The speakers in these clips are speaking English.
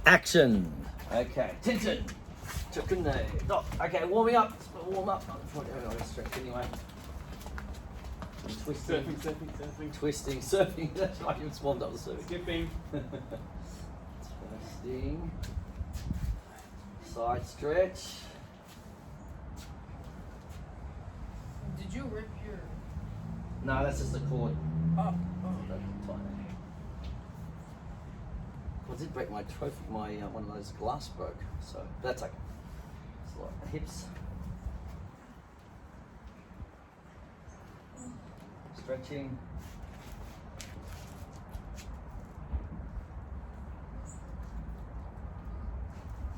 Action. Okay, attention. Chicken leg. Stop. Okay, warming up. Warm up. I'm going to stretch anyway. Twisting. Surfing. Twisting. Surfing. That's right, you just warmed up the surfing. Skipping. Twisting. Side stretch. Did you rip your... No, that's just the cord. Oh. I did break my trophy, my one of those glass broke, so that's okay. It's like the hips. Stretching.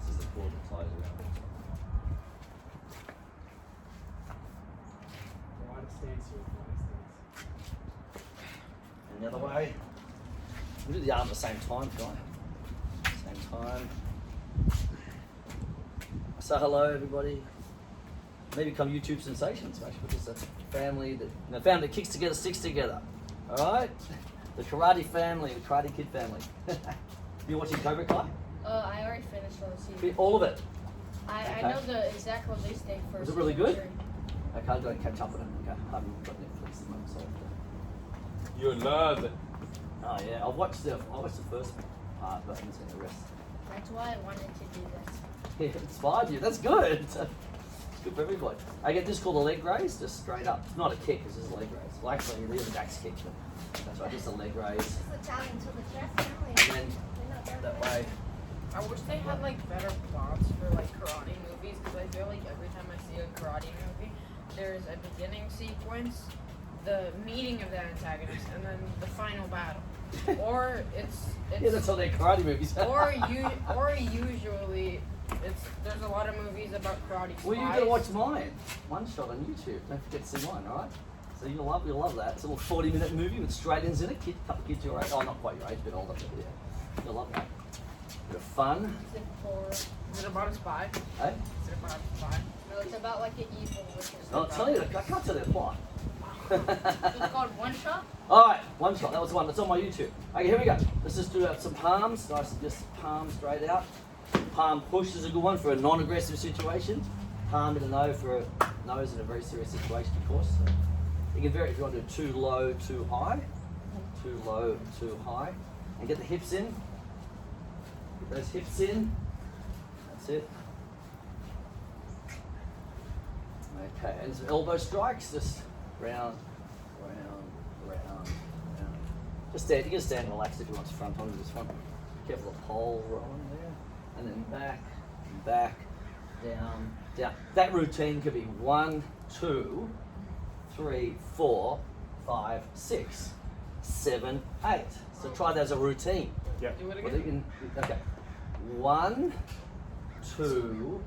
This is the cord that ties around it. A lot of stance here. And the other way. We'll do the arm at the same time, guy. Same time. Say hello, everybody. Maybe become YouTube sensations, mate. We're just a family that kicks together, sticks together. All right? The karate family, the Karate Kid family. You watching Cobra Kai? I already finished all the season. All of it? I know the exact release date for. Was it really good? Okay, I've got to catch up on it. Okay, I haven't got Netflix at the moment, so. You love it. Oh yeah, I watched the first part, but I haven't seen the rest. That's why I wanted to do this. Yeah, it inspired you. That's good. It's good for everybody. I get this called a leg raise, just straight up. It's not a kick, it's just a leg raise. Well, actually, it is a back kick, but that's right, just a leg raise. It's Italian to the chest, And then that way. I wish they had like better plots for like karate movies, because I feel like every time I see a karate movie, there's a beginning sequence, the meeting of the antagonist, and then the final battle. Or it's Yeah, that's all their karate movies. or usually there's a lot of movies about karate spies. Well, you gotta watch mine. One shot on YouTube. Don't forget to see mine, alright? So you'll love that. It's a little 40-minute movie with straight-ins in it. Couple kids your age. Oh, not quite your age, but older. But yeah, you'll love that. Bit of fun. Is it about a spy? Hey? Is it about a spy? No, it's about like an evil witch. I'll tell you. I can't tell you the plot. It's called One Shot. Alright, one shot. That was the one. That's on my YouTube. Okay, here we go. Let's just do some palms. Nice, just palm straight out. Palm push is a good one for a non-aggressive situation. Palm in the nose for a nose in a very serious situation, of course. So you can vary if you want to do too low, too high. Too low, too high. And get the hips in. Get those hips in. That's it. Okay, and some elbow strikes. Just round. Just stand. You can stand relaxed if you want to front on this one. Be careful of the pole rolling there. And then back, down. That routine could be 1, 2, 3, 4, 5, 6, 7, 8. So try that as a routine. Yeah. Do it again. Okay. 1, 2,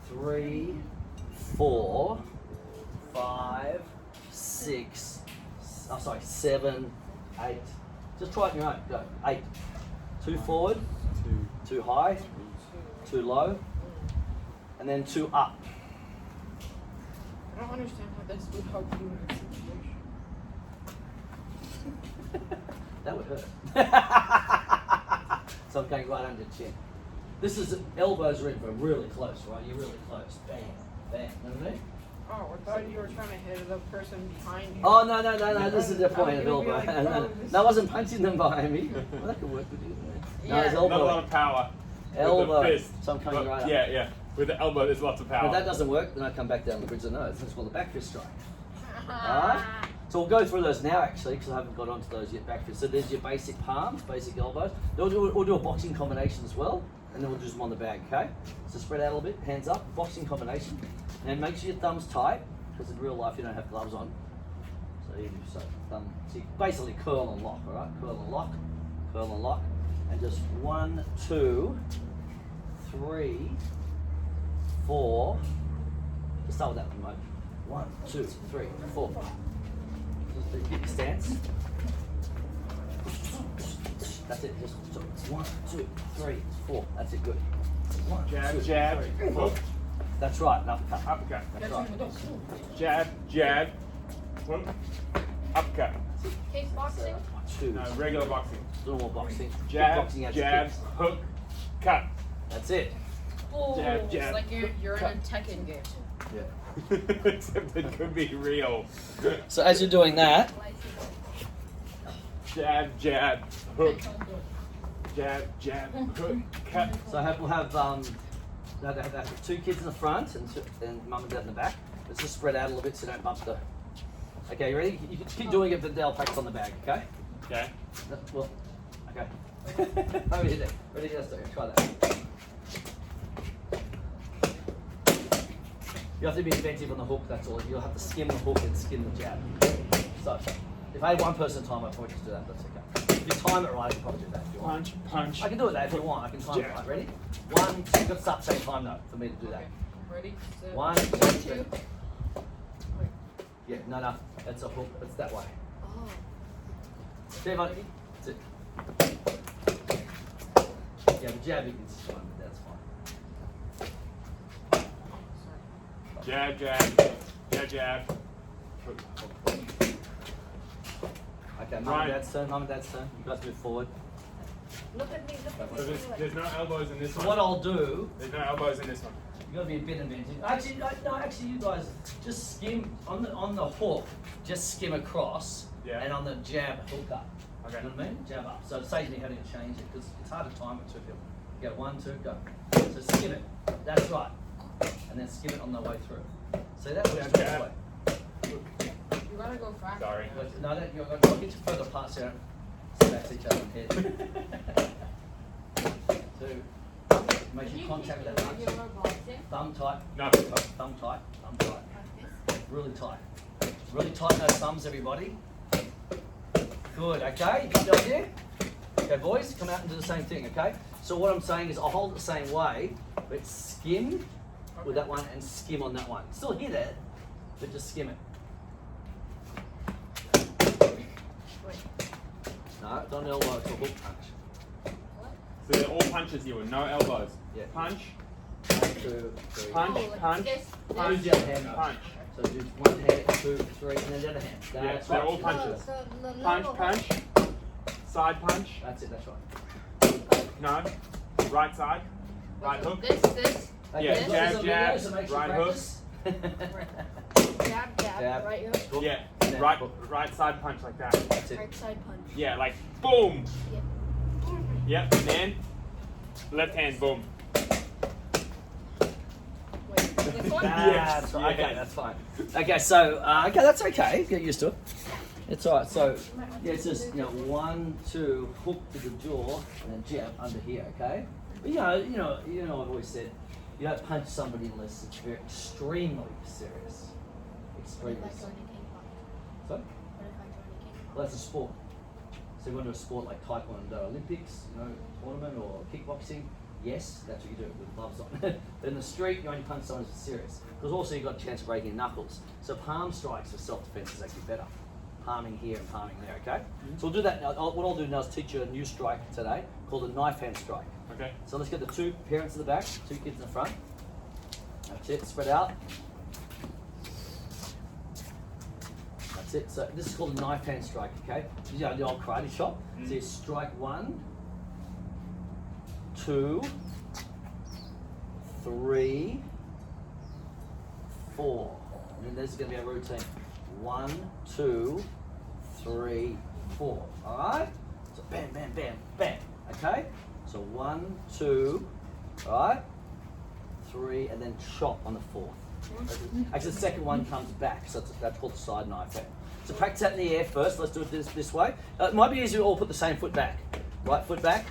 3, 4, 5, 6. 7, 8. Just try it on your own. Go. 8. 2 forward. 2 high. 2 low. And then 2 up. I don't understand how this would help you in this situation. That would hurt. So I'm going right under the chin. This is elbows are in for really close, right? You're really close. Bam, bam. You know what I mean? Oh, I thought you were trying to hit the person behind you. Oh no! This is the point of You'll be elbow. like, oh, this- No, I wasn't punching them behind me. Well, that could work with you. No, Yeah. it's Not a lot elbow. of power. Elbow. With the fist. So I'm coming But right up. Yeah. With the elbow, there's lots of power. If that doesn't work, then I come back down the bridge of the nose. That's called the back fist strike. Alright? So we'll go through those now actually, because I haven't got onto those yet. Back fist. So there's your basic palms, basic elbows. Then we'll do a boxing combination as well, and then we'll do some on the bag, okay? So spread out a little bit, hands up, boxing combination. And make sure your thumb's tight, because in real life you don't have gloves on. So you do thumb. So you basically curl and lock, alright? Curl and lock. And just 1, 2, 3, 4. Let's start with that one, mate. 1, 2, 3, 4. Just get your stance. That's it. Just 1, 2, 3, 4. That's it. Good. 1, Jab, 2, jab, 3, 4. hook. That's right. An uppercut. Uppercut. That's right. Jab, hook, uppercut. Kickboxing. 2. No, regular boxing. Normal boxing. Jab, Kickboxing has jab, kicks. hook, cut. That's it. Oh, Jab, it's jab. like you're in a Tekken game. Yeah. Except it could be real. So as you're doing that, Jab, jab, hook. Jab, jab, hook, cut. so we'll have two kids in the front and mum and dad in the back. Let's just spread out a little bit so you don't bump the. Okay, you ready? You can keep doing it, but they'll practice on the bag. Okay. Okay. Well, okay. Over here. Ready? Let's do it. Try that. You have to be inventive on the hook, that's all. You'll have to skim the hook and skim the jab. So, if I had one person time, I'd probably just do that, that's okay. If you time it right, I can probably do that if you want. Punch, punch. I can do it that if you want, I can time it Jab. right. Ready? 1, 2, you've got to start at the same time though, for me to do that. Okay. Ready? Set, 1, 2, 3. Wait. Yeah, no, that's a hook, it's that way. Oh. Steve, that's it. Yeah, the jab you can just time, but that's fine. Jab, jab, jab, jab. Hook, hook, hook. Okay, mum Right. and dad's turn, You guys move forward. Look at me, look at So me. there's no elbows in this So one. what I'll do, There's no elbows in this one. you gotta be a bit inventive. Actually, you guys just skim on the hook. Just skim across, Yeah. and on the jab, hook up. Okay. You know what I mean? Jab up. So it saves me having to change it because it's hard to time it to people. Go 1, 2, go. So skim it. That's right. And then skim it on the way through. See that? Jab, Straight jab. away. You gotta go fast. Sorry. But no, that, I'll get you further apart so you don't smash each other in the head. 2. Make sure contact with that punch. Regular boxing. Thumb tight. No. Thumb tight. Thumb tight. Like this. Really tight. Really tighten those thumbs, everybody. Good, okay? You got the idea? Okay, boys, come out and do the same thing, okay? So what I'm saying is I'll hold it the same way, but skim with that one and skim on that one. Still hit it, but just skim it. Wait. No, don't elbow, it's a hook punch. So they're all punches here with no elbows. Yeah. Punch, 1, 2, 3. Punch, Oh, like punch, this. punch, Use the other hand, though. punch. So do one hand, 2, 3, and then the other hand. Yeah, That's they're right. all punches. The Punch, lower punch. Side punch. That's it, that's right. No. Right side. Right hook. This. Okay, Yeah, this jab, is a video, jab, so make sure right you hook. practice. Jab, jab, Jab. right hook, Hook. Yeah. And then Right, hook. right side punch like that. That's it. right side punch. Yeah, like boom. Yeah. Yep. And then left hand boom. Wait, this one? That's right. yes. Okay, that's fine. Okay, so okay, that's okay. Get used to it. It's all right. So yeah, it's just 1, 2, hook to the jaw, and then jab under here. Okay. But I've always said you don't punch somebody unless it's very extremely serious. What Extremely if I serious. join a kickbox? So What if I join a kickbox? well, that's a sport. So you want to do a sport like Taekwondo Olympics, tournament or kickboxing. Yes, that's what you do with gloves on. But in the street, you only punch someone who's serious. Because also you've got a chance of breaking your knuckles. So palm strikes for self-defense is actually better. Palming here and palming there, okay? So we'll do that now. What I'll do now is teach you a new strike today called a knife hand strike. Okay. So let's get the 2 parents in the back, 2 kids in the front. That's it, spread out. That's it. So this is called a knife hand strike, okay? You know the old karate chop. So you strike 1, 2, 3, 4. And then this is going to be a routine. 1, 2, 3, 4. All right? So bam, bam, bam, bam. Okay? So 1, 2, all right? 3, and then chop on the 4th. Actually, the second one comes back, so that's called the side knife hand. So practice that in the air first. Let's do it this way. It might be easier to all put the same foot back. Right foot back.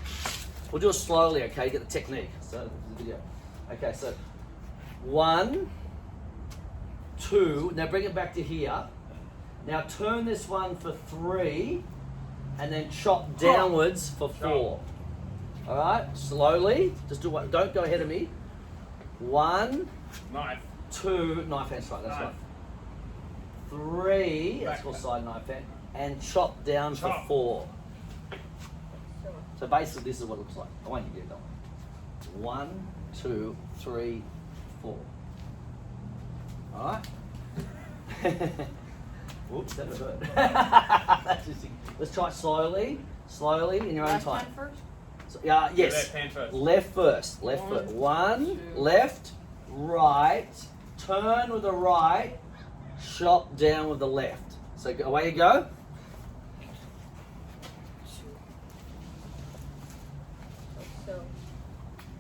We'll do it slowly, okay? Get the technique. So the video. Okay, so 1, 2. Now bring it back to here. Now turn this one for 3, and then chop downwards for 4. All right, slowly. Just do one. Don't go ahead of me. 1, Knife. 2. Knife hand strike. That's Knife. right. 3. That's Back. called side knife hand. And chop down Chop. for 4. So basically, this is what it looks like. I want you to get it done. 1, 2, 3, 4. All right. Whoops, that hurt. That's just, let's try it slowly in your own Left time. hand first. So, yes. Left hand first. Left first. Left first. One, left, right, turn with the right, chop down with the left. So away you go. So,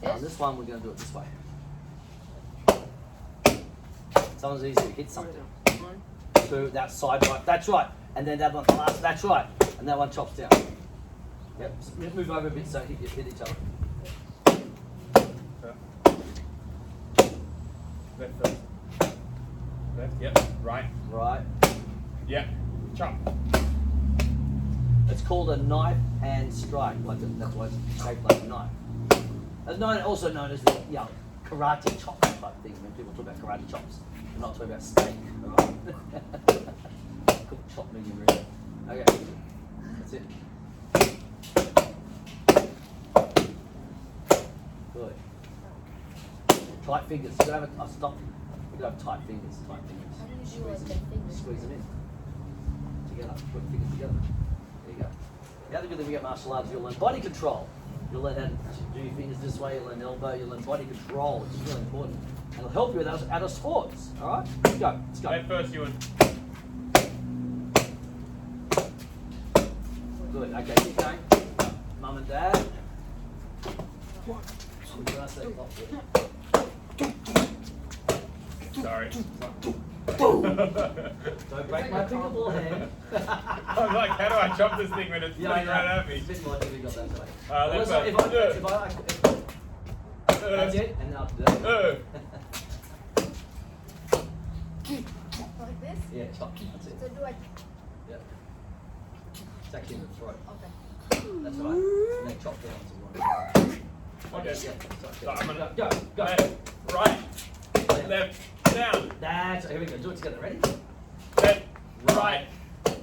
On this one, we're going to do it this way. Someone's easy to hit something. one. Two, that side right. That's right. And then that one last. That's right. And that one chops down. Yep. Just move over a bit so you hit each other. Left first. Left. Yep. Right. Right. Yep. Chop. It's called a knife hand strike. That's why it's shaped like a knife. Also known as the karate chop type thing. When people talk about karate chops, they're not talking about steak. Right? Cooked chop medium rare. Okay. That's it. Good. Tight fingers. You gotta have a stop. You gotta have tight fingers. Tight fingers. How do you do Squeeze like them. the fingers? Squeeze them in. Together. Put the fingers together. There you go. The other good thing we get martial arts, you'll learn body control. You'll learn how to do your fingers this way. You'll learn elbow. You'll learn body control, which is really important. And it'll help you with other sports. All right. Let's go. Let's go. Left first, Ewan. Good. Okay. Keep going. Mum and Dad. Sorry. Boom! Don't break my pickleball hand. I'm like, how do I chop this thing when it's sitting right at me? It's a bit more difficult that way. Left Well, first. that's it, and now I'll do that. Like this? Yeah, chop. That's it. So do I? Yeah. It's actually in the throat. Okay. That's right. And then chop down to one. Okay. Yeah, So chop I'm down. gonna Go. left, right, left, down, That's here we go. Do it together. Ready? left, right,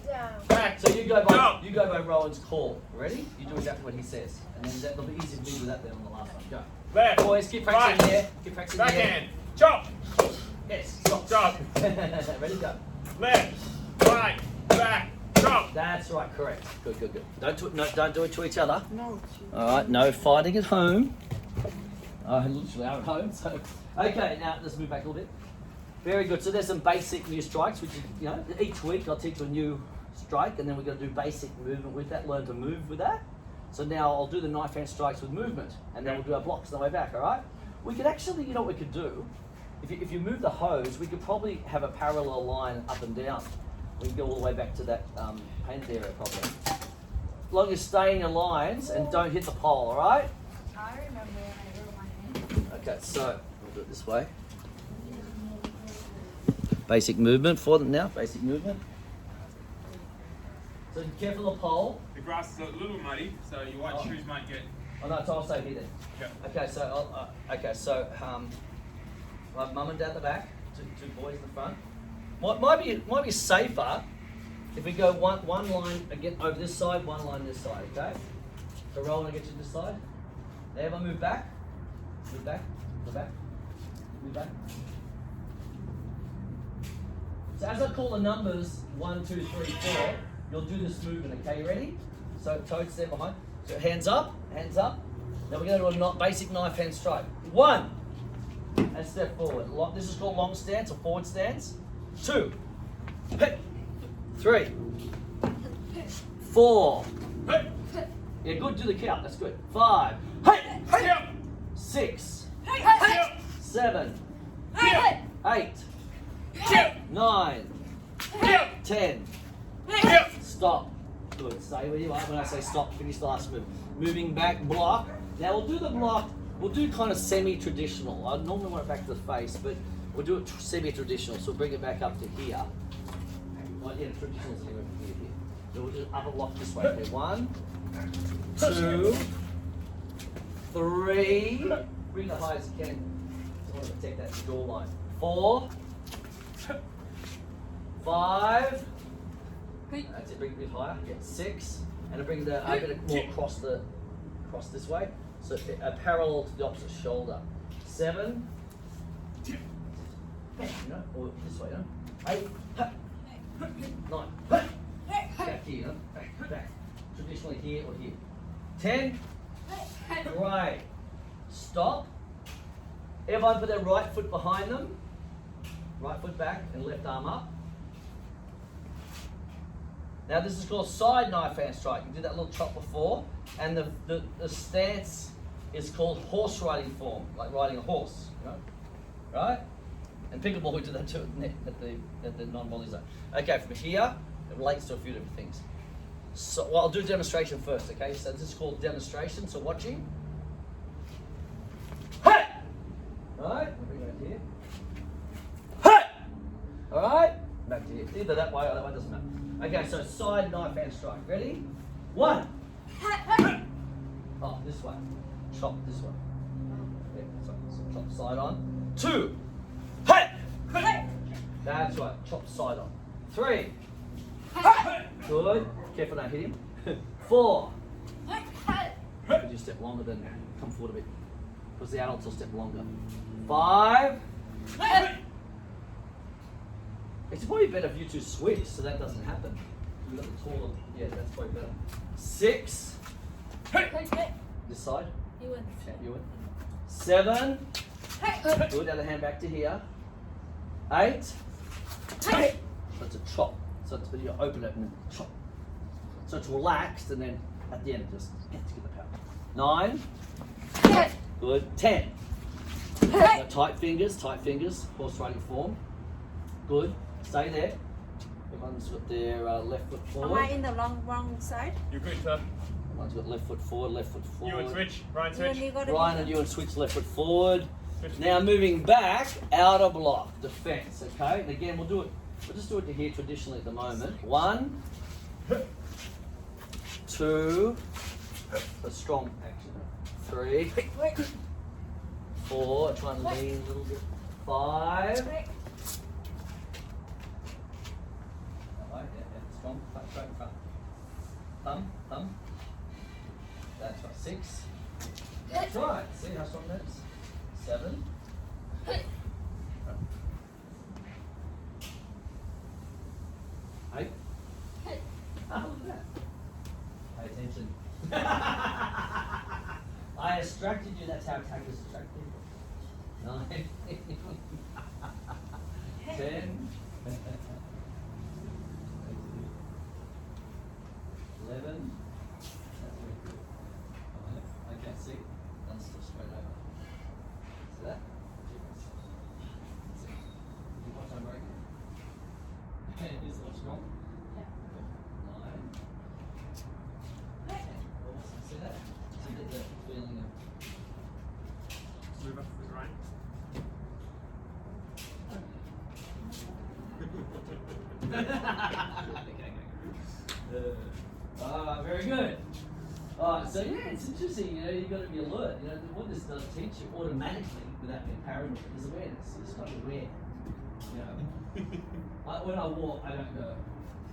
Down. back. So you go by Jump. Rowan's call. Ready? You do exactly what he says, and then that'll be easy to do that then on the last one. Go. Left, Boys, keep practicing right, here. Keep practicing here. backhand, chop, Yes. Stop. chop, Ready? Go. left, right, back, chop. That's right. Correct. Good. Good. Good. Don't do it to each other. No. All right. No fighting at home. I literally are at home. So, okay. Now let's move back a little bit. Very good. So there's some basic new strikes, which is, each week I'll teach you a new strike, and then we're going to do basic movement with that. Learn to move with that. So now I'll do the knife hand strikes with movement, and then we'll do our blocks on the way back. All right. We could actually, what we could do, if you move the hose, we could probably have a parallel line up and down. We can go all the way back to that painted area probably. As long as you stay in your lines and don't hit the pole, all right? I remember when I hurt my hand. Okay, so we'll do it this way. Basic movement for them now. Basic movement. So be careful of the pole. The grass is a little muddy, so your white shoes might get. Oh no, so I'll stay here then. Okay. Okay, so we'll have mum and dad at the back, two boys in the front. Might be safer if we go one line again over this side, one line this side. Okay. So roll and get you this side. Now if I move back, go back, move back. So as I call the numbers 1, 2, 3, 4, you'll do this movement. Okay, you ready? So toes stand behind. So hands up, hands up. Now we're going to do a basic knife hand strike. 1, and step forward. This is called long stance or forward stance. 2, 3, 4. Yeah, good. Do the count. That's good. 5, 6, 7, 8, 9, 10. Stop. Good. Stay where you are. When I say stop, finish the last move. Moving back, block. Now we'll do the block. We'll do kind of semi-traditional. I normally want it back to the face, but we'll do it semi-traditional. So we'll bring it back up to here. Well, yeah, traditional is anywhere from here to here. So we'll do upper lock this way. Okay, 1, 2, 3. Bring it high as you can. I want to protect that jawline. 4, 5. That's it. Bring it a bit higher. Yeah, 6, and I bring the a bit more across this way. So parallel to the opposite shoulder. 7. Or this way, 8. 9. Back here, back. Traditionally here or here. 10. Great. Stop. Everyone put their right foot behind them. Right foot back and left arm up. Now this is called side knife hand strike. You did that little chop before. And the stance is called horse riding form, like riding a horse, you know? Right? And pickleball, we do that too at the non-volley zone. Okay, from here, it relates to a few different things. So, well, I'll do a demonstration first, okay? So this is called demonstration, so watching. Hey! Alright, I'll bring it back to here. Hey! Alright, back to here. Either that way or that way, doesn't matter. Okay, so side knife hand strike. Ready? 1. Oh, this way. Chop this way. Yeah, so chop side on. 2. Hey! That's right. Chop side on. 3. Good. Careful, don't hit him. 4. Could you step longer than come forward a bit? Because the adults will step longer. 5. It's probably better if you two switch so that doesn't happen. You've got the taller. Yeah, that's probably better. 6. This side. You win. Yeah, you win. 7. Good. Other hand back to here. 8. So it's a chop. So it's, you open it and chop. So it's relaxed and then at the end just get to get the power. 9. Good. 10. Now, tight fingers, horse riding form. Good. Stay there. Everyone's got their left foot Am I forward. in the wrong side? You're good, sir. Everyone's got left foot forward, left foot You forward. and switch. Ryan, You switch. and you gotta Ryan be- and you and switch left foot forward. Switch. Now moving back, outer block, defense, okay? And again, we'll just do it to here traditionally at the moment. 1, 2, a strong action. 3, 4, try and lean a little bit. 5. Alright, yeah, strong, straight in front. Thumb. That's right, 6. That's right, see how strong that is? 7. 8. Oh, look at that. Pay attention. I distracted you, that's how attackers distract people. 9. 10. 11. Okay, see? That's still straight over. See that? See? You watch I'm breaking. Okay, is it strong? Yeah. 9. 10. Awesome. See that? So you get the feeling of. Move up with Ryan. Very good. So yeah, it's interesting. You know, you've got to be alert. You know, what this does teach you automatically, without being paranoid, is awareness. You just got to be aware. You know, when I walk, I don't go.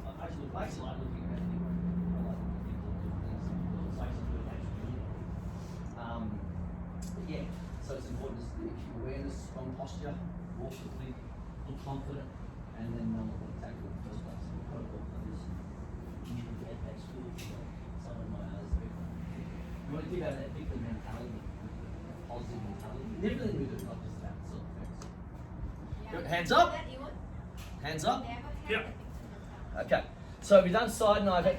I actually like looking around anyway. I like looking at things. It's actually good naturally. But yeah, so it's important to keep awareness, strong posture, walk quickly, look confident, and then know what to attack in the first place. We've got to walk like this. You can get that school, some of my others do. You want to keep out that victim mentality, positive mentality. In everything we do, not just that sort of things. Good. Hands up. Hands up. Yep. Okay. So we've done side knife.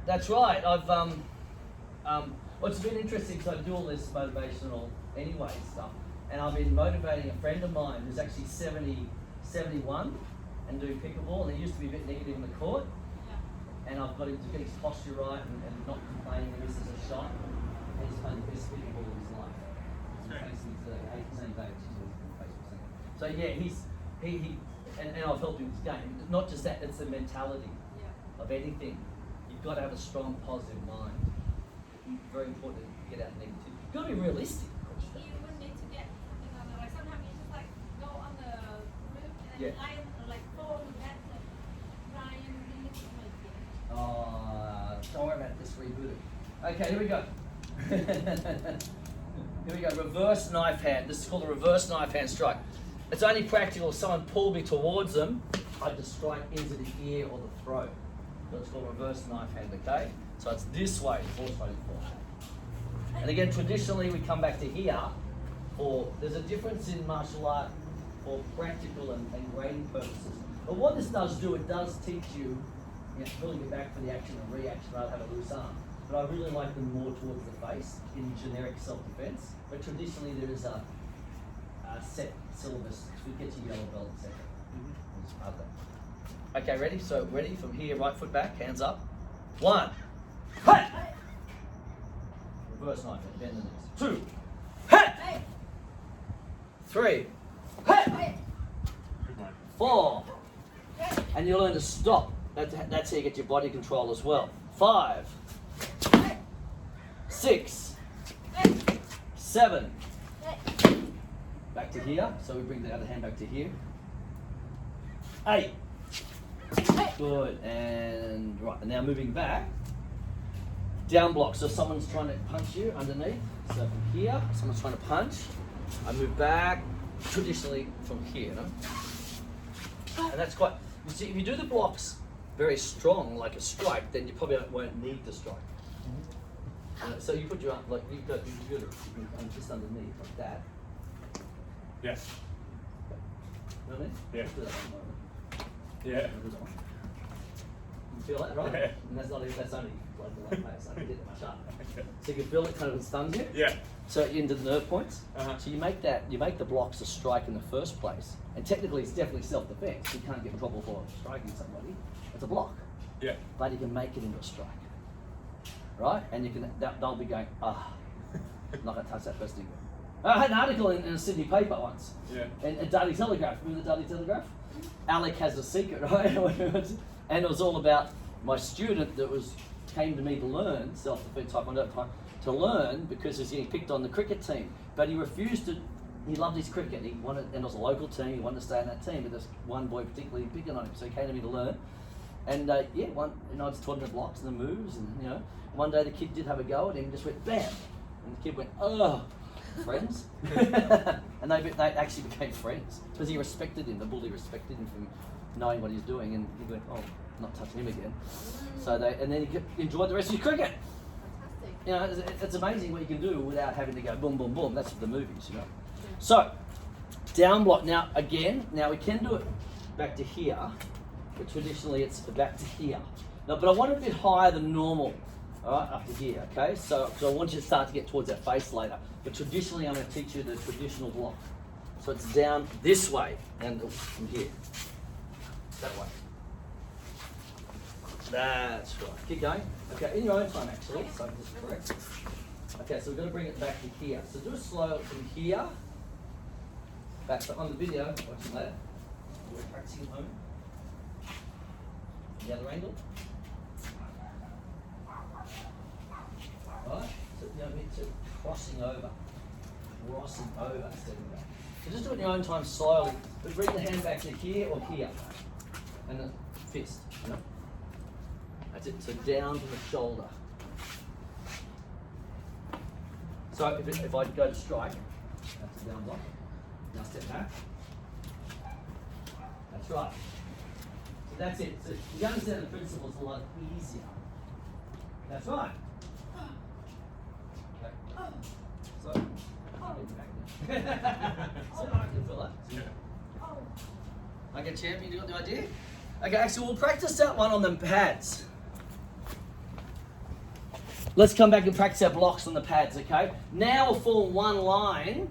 That's right. Well, it's been interesting because I do all this motivational anyway stuff, and I've been motivating a friend of mine who's actually 71 and doing pickleball, and he used to be a bit negative in the court, and I've got him to get his posture right and not complaining when he misses a shot, and he's playing the best pickleball of his life. He's facing today, 18 days, so yeah, and I've helped him with his game. Not just that, it's the mentality of anything. You've got to have a strong, positive mind. Very important to get out negativity. You've got to be realistic, of course. You would need to get something on the, like sometimes you just like go on the roof and then lie on, like fall on that Ryan really Don't worry about this rebooting. Okay, here we go. Here we go, reverse knife hand. This is called a reverse knife hand strike. It's only practical if someone pulled me towards them, I'd just strike into the ear or the throat. So it's called reverse knife hand, okay? So it's this way, horse riding forehand. And again, traditionally we come back to here for, there's a difference in martial art for practical and grading purposes. But what this does do, it does teach you, pulling it back for the action and reaction rather than have a loose arm. But I really like them more towards the face in generic self-defense. But traditionally there is a set syllabus to get your yellow belt, etc. It's part of that. Okay, ready? So ready from here, right foot back, hands up. 1. Hey! Reverse knife, bend the knees. 2. Hey! 3. Hey! 4. And you learn to stop. That's how you get your body control as well. 5. 6. 7. Back to here. So we bring the other hand back to here. 8. Good. And right. And now moving back. Down block. So someone's trying to punch you underneath. So from here, someone's trying to punch. I move back. Traditionally from here. No? And that's quite. You see, if you do the blocks very strong, like a strike, then you probably won't need to strike. So you put your arm, like you've got just underneath, like that. Yes. You know what I mean? Yeah. Do that one. Yeah. You feel that, right? Yeah. And that's only like the left face, I can get that much up. So you can feel it kind of stuns you. Yeah. So into the nerve points. Uh-huh. So you make the blocks a strike in the first place. And technically it's definitely self-defense. You can't get in trouble for striking somebody. It's a block. Yeah. But you can make it into a strike. Right? And you can they'll be going, I'm not gonna touch that person again. I had an article in a Sydney paper once. Yeah. And a Daily Telegraph. Remember the Daily Telegraph? Alec has a secret, right? And it was all about my student that came to me to learn self-defense to learn because he was getting picked on the cricket team. But he refused to. He loved his cricket. He wanted, and it was a local team. He wanted to stay in that team. But there's one boy particularly picking on him, so he came to me to learn. And I just taught him the blocks and the moves, and one day the kid did have a go at him, and just went bam, and the kid went, oh, friends, and they actually became friends because he respected him. The bully respected him from knowing what he was doing, and he went, oh, not touching him again. So and then he enjoyed the rest of his cricket. Fantastic. It's amazing what you can do without having to go boom, boom, boom. That's the movies, So, down block. Now we can do it back to here, but traditionally it's back to here. Now, but I want it a bit higher than normal, all right, up to here, okay? So, because I want you to start to get towards that face later. But traditionally, I'm going to teach you the traditional block. So it's down this way and from here, that way. That's right. Keep going. Okay, in your own time actually. So this is correct. Okay, so we're going to bring it back to here. So do it slow from here. Back. So on the video, watching that. We're practicing at home. The other angle. Right. So so crossing over. Crossing over instead of that. So just do it in your own time slowly. But bring the hand back to here or here. And the fist, That's it. So down to the shoulder. So if I go to strike, that's a down block. Now step back. That's right. So that's it. So you understand the principle is a lot easier. That's right. Okay. So get back there. So I can feel that. Yeah. Okay, champ, you got the idea? Okay, so we'll practice that one on the pads. Let's come back and practice our blocks on the pads, okay? Now we'll form one line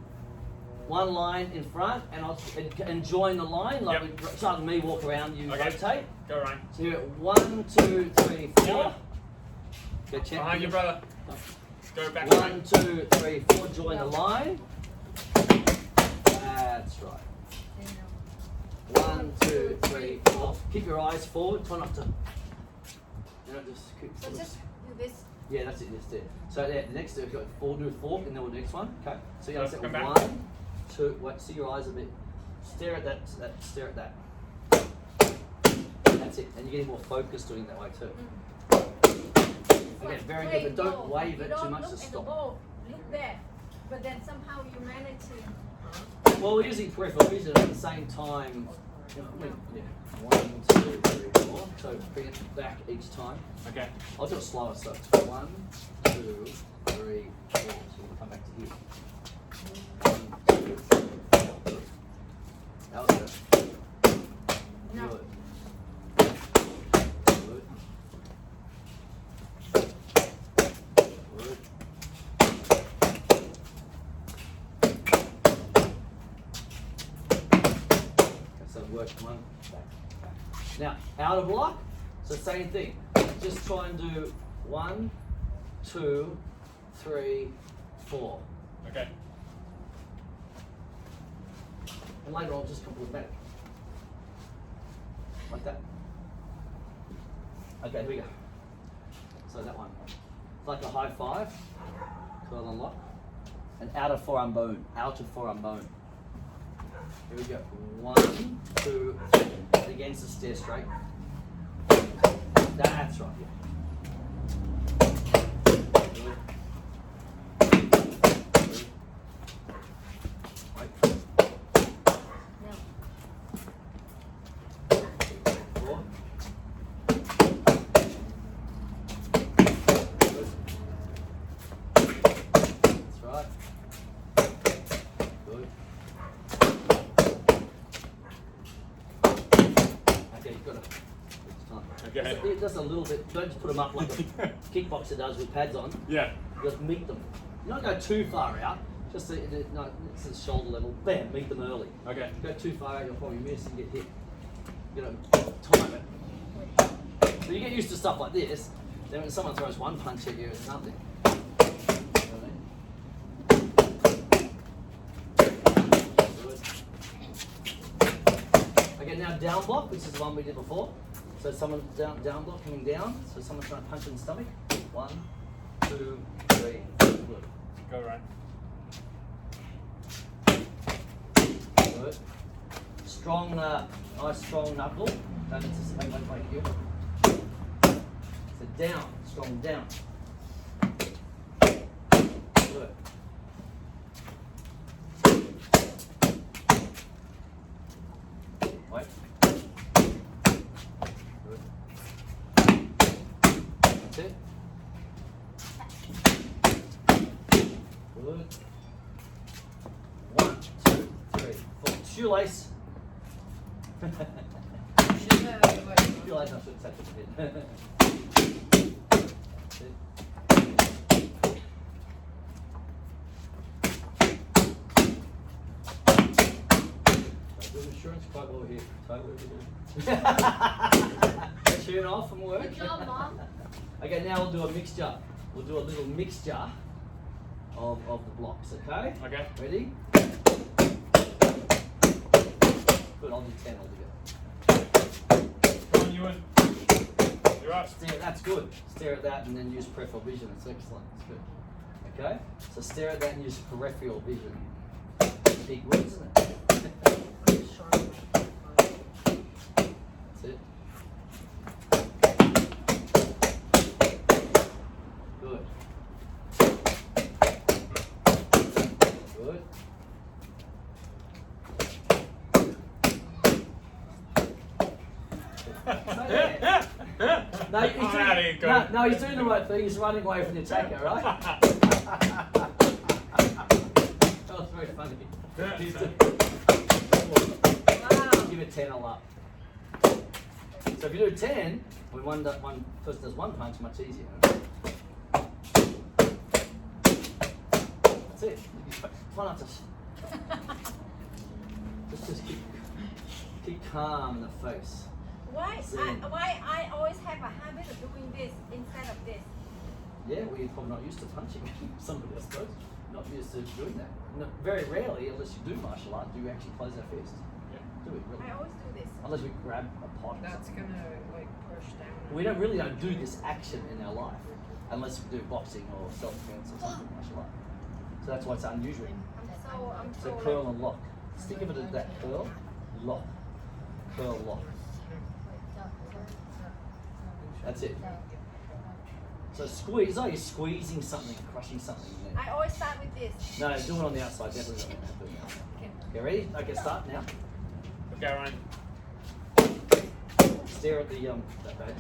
in front, and join the line. Like Yep. we start with me, walk around, you Okay. rotate. Go, Ryan. So you're at 1, 2, 3, 4. Go check. Behind you, brother. Go back. 1, 2, 3, 4. Join the line. That's right. 1, 2, 3, 4. Keep your eyes forward. Try not to. Just keep. So just do this. Yeah, that's it. That's it. So yeah, the next we've got do a fork, and then we'll do the next one. Okay. So you Come back. 1, 2. Wait. See your eyes a bit. Stare at that. Stare at that. That's it. And you're getting more focused doing it that way too. Okay, very good. But don't wave it too much to Look at the stop. ball. Look there. But then somehow you manage to. Well, we're using peripheral vision at the same time. Yeah. 1, 2, 3, 4. So bring it back each time. Okay. I'll do it slower. So it's 1, 2, 3, 4. So we'll come back to here. 1, 2, 3, 4. That was good. No. Good. Good. Good. So work one back. Now out of block, so same thing. Just try and do 1, 2, 3, 4. Okay. And later on just come automatic. Like that. Okay, here we go. So that one. It's like a high five. Curl and lock. And outer forearm bone. Outer forearm bone. Here we go. 1, 2, 3. Against the stair straight. That's right. Yeah. Good. Good. Right. Four. Good. That's right. Good. Okay, you've got to. It's time. Okay. Just a little bit. Don't just put them up like a kickboxer does with pads on. Yeah. Just meet them. You don't go too far out. Just no, it's at shoulder level. Bam, meet them early. Okay. Go too far out, you'll probably miss and get hit. You know, time it. So you get used to stuff like this. Then when someone throws one punch at you, it's nothing. You know what I mean? Good. Okay, now down block, which is the one we did before. So someone down block coming down. So someone's trying to punch in the stomach. 1, 2, 3. Good. Go right. Good. Strong, nice strong knuckle. Don't anticipate like you. So down, strong down. Good. Wait. Good. That's it. Good. 1, 2, 3, 4. Shoelace. Shoelace, I should touch it a bit. That's it. I do insurance quite well here. Totally good. Tune off from work. Good job, Mom. Okay, now we'll do a mixture. We'll do a little mixture of the blocks, okay? Okay. Ready? Good, I'll do 10 altogether. Come on, Ewan. You're up. Stare, that's good. Stare at that and then use peripheral vision. It's excellent. It's good. Okay? So stare at that and use peripheral vision. Big word, isn't it? That's it. Good. Good. No, he's I'm out of here, doing, no, he's doing the right thing. He's running away from the attacker, right? That was very funny. He's doing, Wow. give it 10 all up. So if you do 10, when one person does one punch, much easier. That's it. Try not to. Just keep calm in the face. Why See. why I always have a habit of doing this instead of this? Yeah, well, you're probably not used to punching somebody, I suppose. Not used to doing that. No, very rarely, unless you do martial art, do you actually close our fists. Yeah. Do we really? I always do this. Unless we grab a pot or That's something. gonna like push down. We don't do this action in our life unless we do boxing or self-defense or something martial art. So that's why it's unusual. I'm So so curl and lock. Just think of it as that curl, lock, curl, lock. That's it. So squeeze, it's like you're squeezing something, crushing something in there. I always start with this. No, do it on the outside, definitely not. Okay, ready? Okay, start now. Okay, Ryan. stare at the that badge.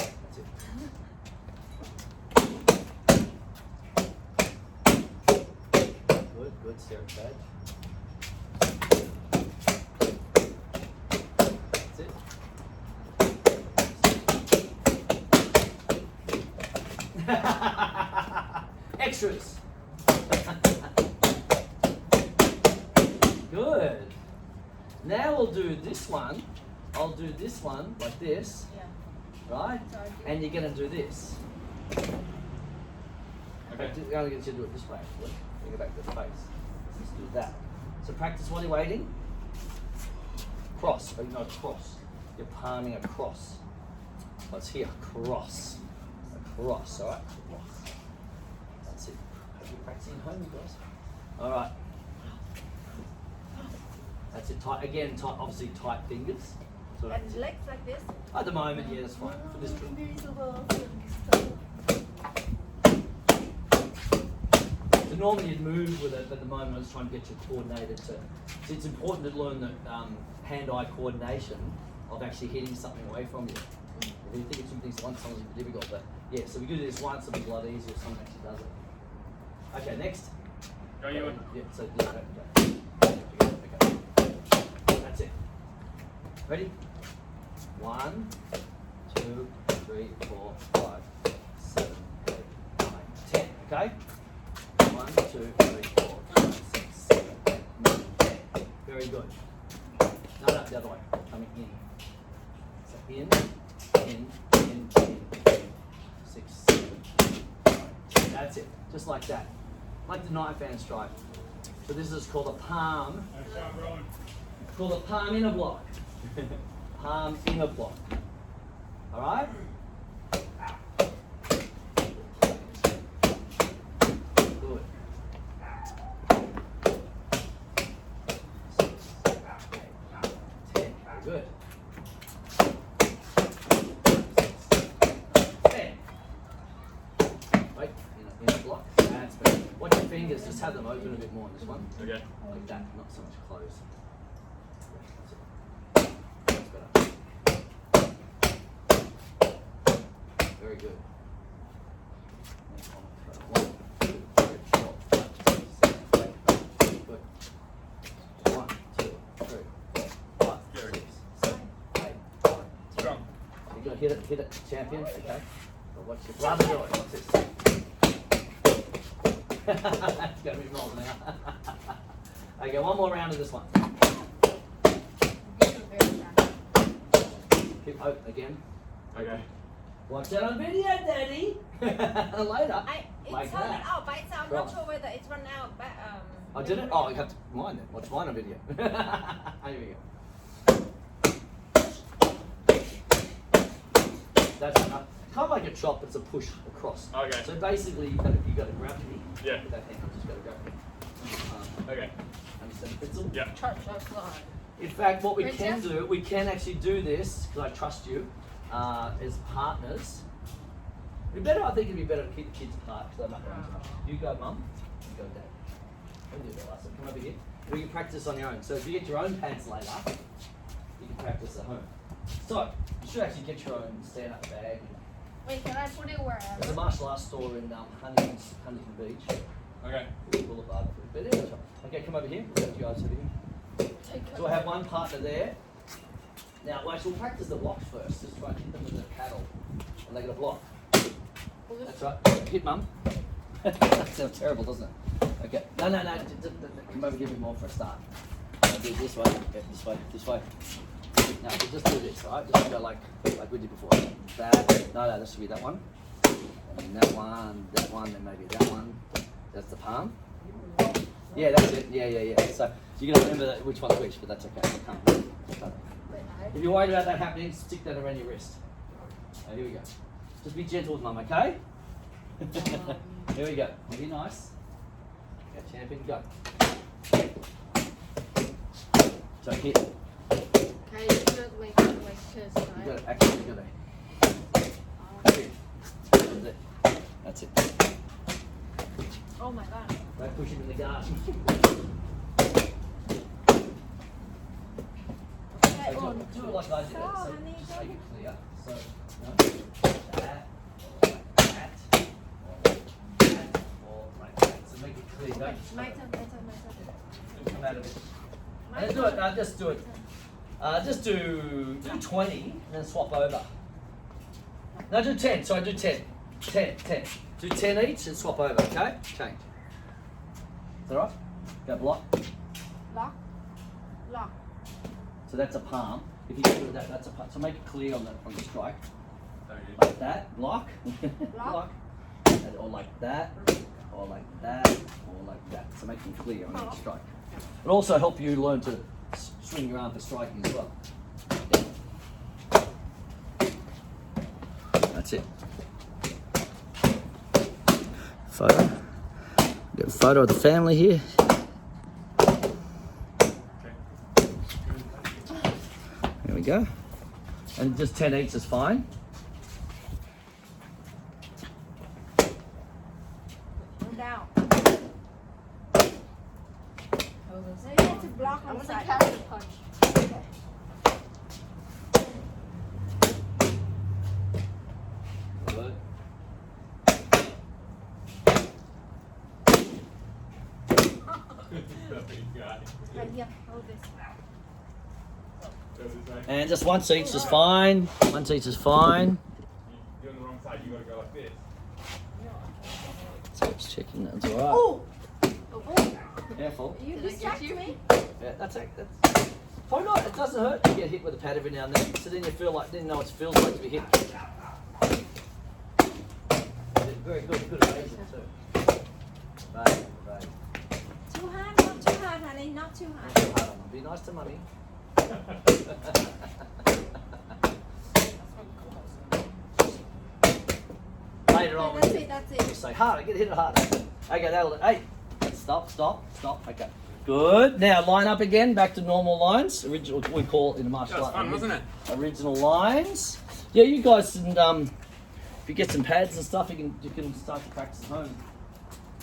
That's it. Good, good. Stare at the badge. That's it. Extras. Good. Now we'll do this one. I'll do this one like this, Yeah. right? Sorry. And you're going to do this. Okay. I'm going to get you to do it this way, actually. Bring it back to the face. Let's do that. So practice while you're waiting. Cross. Oh, no, cross. You're palming across. Let's here. Cross. Across, alright? Cross. That's it. Hope you're practicing at home, you guys. Alright. That's it. Tight. Again, tight, obviously tight fingers. So And legs like this. at the moment, yeah, that's fine. For this drill. So normally you'd move with it, but at the moment I was trying to get you coordinated to. So it's important to learn the hand-eye coordination of actually hitting something away from you. If you think of two things at once, sometimes it's difficult, but yeah, so we do this once, it'll be a lot easier if someone actually does it. Okay, next. Go you in. Yeah, so yeah, okay. That's it. Ready? 1, 2, 3, 4, 5, 7, 8, 9, 10. Okay? 1, 2, 3, 4, 5, 6, 7, 8, 9, 10. Very good. No, the other way. Coming in. So in, 6, 7, 8, 9, 10. That's it. Just like that. Like the knife hand strike. So this is called a palm. Nice job, Rowan. Called a palm inner block. Palm inner block. All right? Good. 6, 8, 9, 10. Very good. 10. Wait, inner block. That's better. Watch your fingers. Just have them open a bit more on this one. Okay. Like that, not so much closed. That's better. Very good. 1, 2, 3, 4, 5, 6, 7, 8, 9. Good. 1, 2, 3, 4, 5, 6, 7, 8, 9. Strong. You're gonna hit it, champion. Okay. But watch your brother do it. Watch this. It's gonna be wrong now. Okay, one more round of this one. Keep open again. Okay. Watch that on video, Daddy. Later. It's Like turning that. out, but it's, I'm Right. not sure whether it's run out. But Oh, did it? Oh, you have to mine then. Watch mine on video. Here we go. That's enough. Kind of like a chop, it's a push across. Okay. So basically, you got to grab me. Yeah. With that hand, you just got to grab me. Okay. Understand the pencil? Yeah. In fact, what we can Princess? do, we can actually do this, because I trust you, as partners. It'd be better, I think it'd be better to keep the kids apart, because they're not going to. You go mum, you go dad. I'll do that last one. Come over here. We can practice on your own. So if you get your own pants later, you can practice at home. So, you should actually get your own stand-up bag. Wait, can I put it wherever? There's a martial arts store in Huntington Beach. Okay. Boulevard. But anyway, okay, come over here. We'll have you guys over here. So we'll have one partner there. Now, we'll practice the blocks first. Just try and hit them with the paddle. And they get a block. That's right. Hit mum. That sounds terrible, doesn't it? Okay. No. Come over here a bit more for a start. Do it this way. Yeah, this way. No, just do this, alright? Just go like we did before. That. No, this should be that one. And that one, then maybe that one. That's the palm. Yeah, that's it. Yeah. So you're gonna remember which one's which, but that's okay. I can't. If you're worried about that happening, stick that around your wrist. Oh, here we go. Just be gentle with mum, okay? Here we go. Be nice. Okay, champion, go. So hit. Okay, you do it like this, You right? got it. Actually, you got it. That's it. That's it. Oh my god. Don't push him in the garden. do it like I did. So, So honey, just don't make you- it clear. So, that, like that, or like that. So make it clear. Don't just My come turn, out- my turn, my turn. come out of it. My And do it. turn. Just do it. Just do 20 and then swap over. No, do 10. Sorry, do 10. 10. Do 10 each and swap over. Okay? Change. Is that right? Go block. Lock. Lock. So that's a palm. If you do that, that's a palm. So make it clear on the strike. Like that. Block. Block. And, or like that. Or like that. Or like that. So make them clear on each strike. It'll also help you learn to swing your arm for striking as well. That's it. Photo. Get a photo of the family here. There we go. And just 10 each is fine. Go down. So you have to block on the side. punch. Okay. Good. Right here. Hold this. And just once each is fine. Once each is fine. You're on the wrong side. You gotta go like this. So it's checking that's alright. Oh! Careful. You Did I distract get you? me. Yeah, that's probably not. It doesn't hurt to get hit with a pad every now and then. So then you feel like, then you know what it feels like to be hit. Very good, good amazing too. Right. Too hard, not too hard, honey. Not too hard. Be nice to mummy. Later on, That's it, that's it. say harder, get hit it harder. Okay, that'll, hey, stop. Okay, good. Now line up again, back to normal lines. Original, we call it in a martial art. fun, wasn't it? Original lines. Yeah, you guys can, if you get some pads and stuff, you can start to practice at home.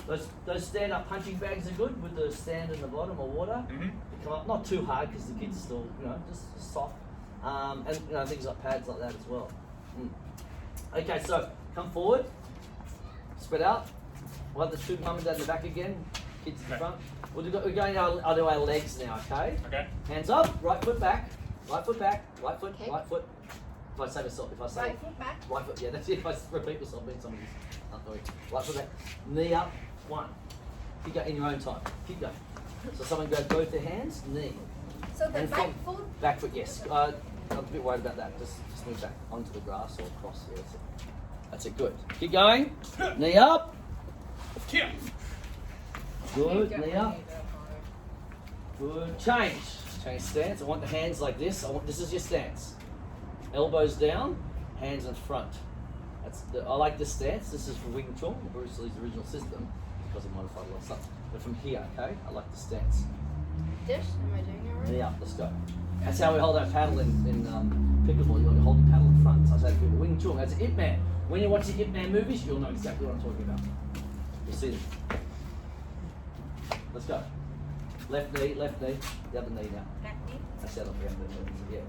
Those stand-up punching bags are good with the stand in the bottom or water. Mm-hmm. They come up, not too hard because the kids are still, just soft. And things like pads like that as well. Okay, so come forward, spread out. We'll have the two mum and dad in the back again, kids in the front. We're going to do our legs now, okay? Okay. Hands up, right foot back, right foot. Okay. If I say myself, Right foot back. right foot, yeah, that's it. If I repeat myself, means somebody's not doing it. Right foot back, knee up, one. Keep going in your own time. Keep going. So someone goes both their hands, knee. So the And back from- foot. Back foot, yes. I'm a bit worried about that. Just move back onto the grass or across. Yeah, that's it. Good. Keep going. Knee up. Here. Good. Knee up. Good. Change stance. I want the hands like this. This is your stance. Elbows down, hands in front. I like this stance. This is for Wing Chun, Bruce Lee's original system, because he modified a lot of stuff. But from here, okay, I like the stance. This? Am I doing it right? Knee up. Let's go. That's how we hold our paddle in pickleball. You want to hold the paddle in front. So I say to people, Wing Chun. That's an Ip Man. When you watch the Ip Man movies, you'll know exactly what I'm talking about. You'll see them. Let's go. Left knee, the other knee now. Left knee. That's the other knee. Yeah.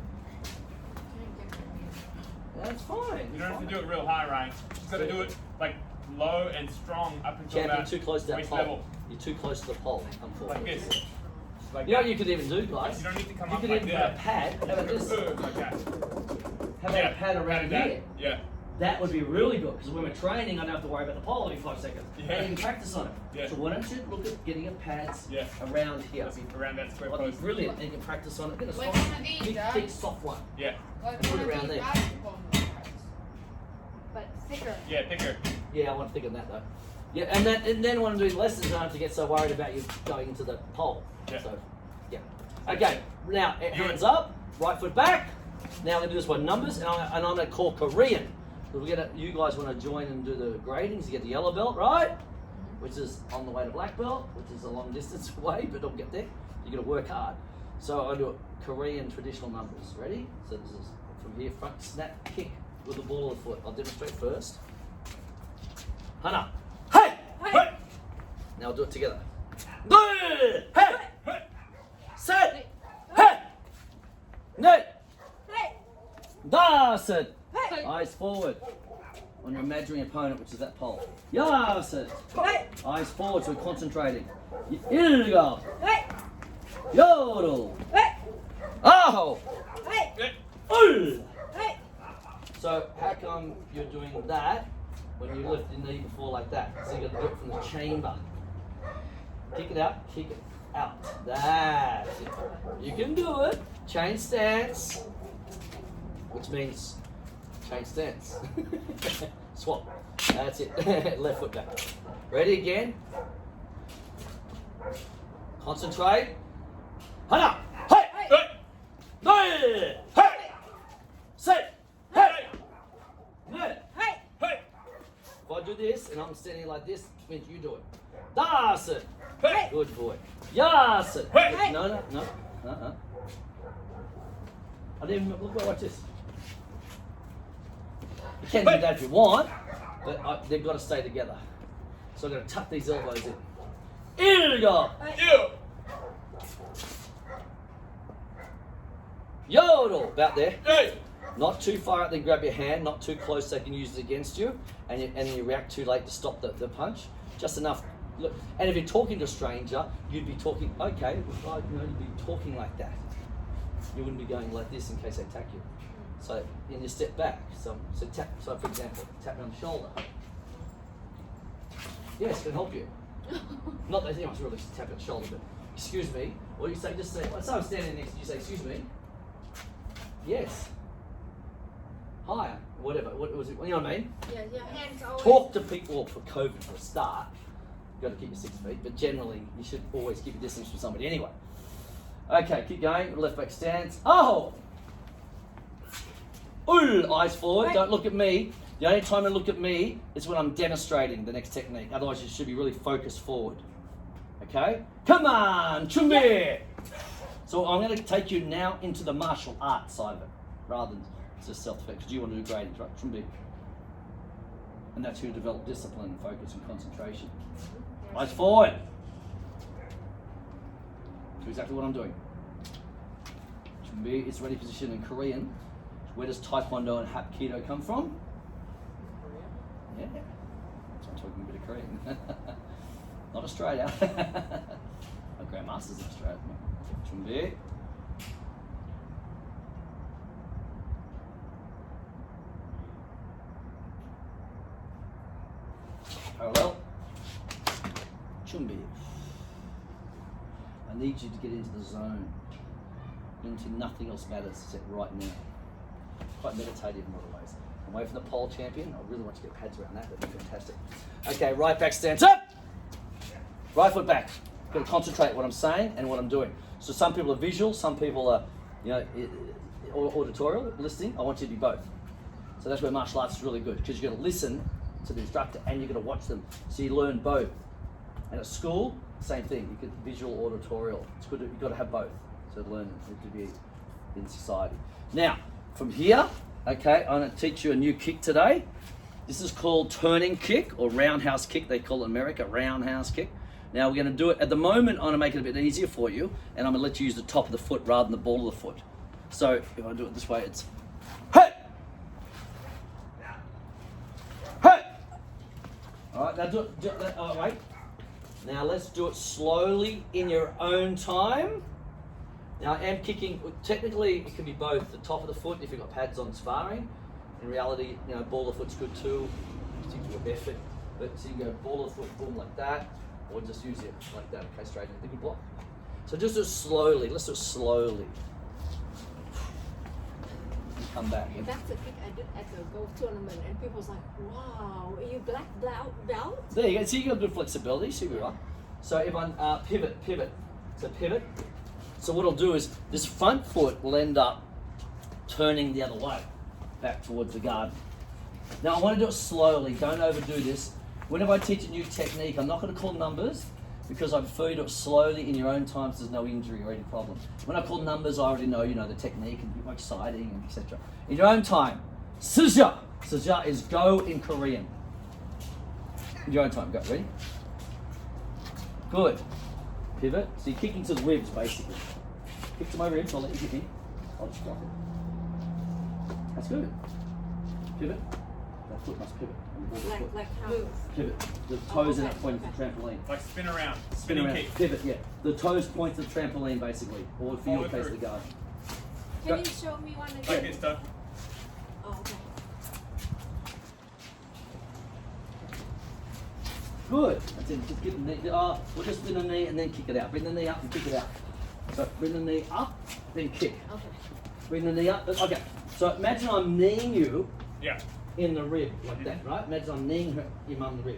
That's fine. You don't have to do it real high, Ryan. You just gotta do it like low and strong up until Champion, that too close to that waist pole. level. You're too close to the pole. Come forward. Like this. Like You know what that. you could even do, guys? You don't need to come You up could like even that. put a pad. How about this? Like that. How about a pad around that. here? Yeah. That would be really good because when we're training, I don't have to worry about the pole every 5 seconds. Yeah. And you can practice on it. Yeah. So why don't you look at getting a pads Yeah. around here? That's around that square That'd be post. brilliant. And you can practice on it. Get a Like soft, one of these, big, Dad? big soft one. Yeah. Like Put one it of around these there. basketball pads. But thicker. Yeah, thicker. Yeah, I want to think of that though. Yeah, and then when I'm doing lessons, I don't have to get so worried about you going into the pole. Yeah. So, yeah. Okay, now hands up, right foot back. Now I'm going to do this by numbers, and I'm going to call Korean. So you guys want to join and do the gradings. You get the yellow belt, right? Which is on the way to black belt, which is a long distance away, but don't get there. You're going to work hard. So I'll do Korean traditional numbers. Ready? So this is from here, front snap, kick with the ball of the foot. I'll demonstrate first. Hana. Hey! Hey! Now we'll do it together. Hey! Hey! Set! Hey! No! That's it. Eyes forward on your imaginary opponent, which is that pole. That's it. Eyes forward, so we're concentrating. Go. Yodel. Oh. So how come you're doing that when you lift your knee before like that? So you got to do it from the chamber. Kick it out, kick it out. That's it. You can do it. Change stance, which means change stance. Swap. That's it. Left foot back. Ready again? Concentrate. Hana. Hey. Hey. Hey. Sit. Hey. Hey. Hey. If I do this and I'm standing like this, it means you do it. That's it. Hey. Good boy. Yes. Hey. No. I didn't even look. Watch this. You can do that if you want, but they've got to stay together. So I'm going to tuck these elbows in. Here we go. Yodel. About there. Hey. Not too far out, then grab your hand. Not too close, they can use it against you. And you react too late to stop the punch. Just enough. Look. And if you're talking to a stranger, you'd be talking, okay, you'd be talking like that. You wouldn't be going like this in case they attack you. So, and you step back. So tap. So, for example, tap me on the shoulder. Yes, it can help you. Not that anyone's really tap on the shoulder, but excuse me. Or you say, just say, well, someone's standing next to you, you say, excuse me. Yes. Hi. Whatever. What was it? You know what I mean? Yeah, hands always. Talk to people for COVID for a start. You've got to keep your 6 feet, but generally you should always keep a distance from somebody anyway. Okay, keep going. Left back stance. Oh! Ooh, eyes forward. Don't look at me. The only time you look at me is when I'm demonstrating the next technique. Otherwise, you should be really focused forward. Okay? Come on, chumbi! So I'm going to take you now into the martial arts side of it, rather than just self-defense, because you want to do gradings, right? Chumbi. And that's who develop discipline, focus, and concentration. Eyes forward. Do exactly what I'm doing. Chumbi is ready position in Korean. Where does Taekwondo and Hapkido come from? Yeah. That's why I'm talking a bit of Korean. Not Australia. My grandmaster's in Australia. Chumbi. Parallel. Chumbi. I need you to get into the zone. Into nothing else matters except right now. Quite meditative in a lot of ways. I'm away from the pole champion. I really want to get pads around that. That'd be fantastic. Okay, right back stance up. Right foot back. Got to concentrate what I'm saying and what I'm doing. So some people are visual, some people are, auditorial, listening. I want you to be both. So that's where martial arts is really good, because you've got to listen to the instructor and you've got to watch them. So you learn both. And at school, same thing. You get visual, auditorial. It's good. You've got to have both. So to learn to be in society. Now, from here, okay, I'm going to teach you a new kick today. This is called turning kick or roundhouse kick. They call it in America roundhouse kick. Now we're going to do it, at the moment I'm going to make it a bit easier for you, and I'm going to let you use the top of the foot rather than the ball of the foot. So if I do it this way, it's hey! Hey! Alright, now do it, oh wait. Now let's do it slowly in your own time. Now I am kicking, technically it can be both the top of the foot if you've got pads on sparring. In reality, ball of the foot's good too, particularly with bare foot. But so you can go ball of the foot, boom, like that, or just use it like that, okay, straight in. Good block. So just do it slowly, let's do it slowly. And come back. That's the kick I did at the golf tournament, and people was like, wow, are you black belt? There you go, so you got good flexibility, see where you are. So if I pivot, so pivot. So what I'll do is, this front foot will end up turning the other way, back towards the garden. Now I want to do it slowly, don't overdo this. Whenever I teach a new technique, I'm not going to call numbers, because I prefer you to do it slowly in your own time so there's no injury or any problem. When I call numbers, I already know, the technique and more exciting and etc. In your own time, Suja. Suja is go in Korean. In your own time, go, ready? Good. Pivot, so you're kicking to the ribs basically. Kick to my ribs, I'll let you kick in. I'll just drop it. That's good. Pivot. That foot must pivot. On the ball of the foot. Like how? Move. Pivot. The toes okay, are pointing to the trampoline. Like spin around. Spin Spinning around. kick. Pivot, yeah. The toes point to the trampoline basically. Or for your Follow case, through. the guard. Can you show me one again? Like this stuff. Oh, okay. Good. That's it. Just give the knee. We'll just bring the knee and then kick it out. Bring the knee up and kick it out. So bring the knee up, then kick. Okay. Bring the knee up. Okay. So imagine I'm kneeing you Yeah. in the rib like that, right? Imagine I'm kneeing her, your mum in the rib,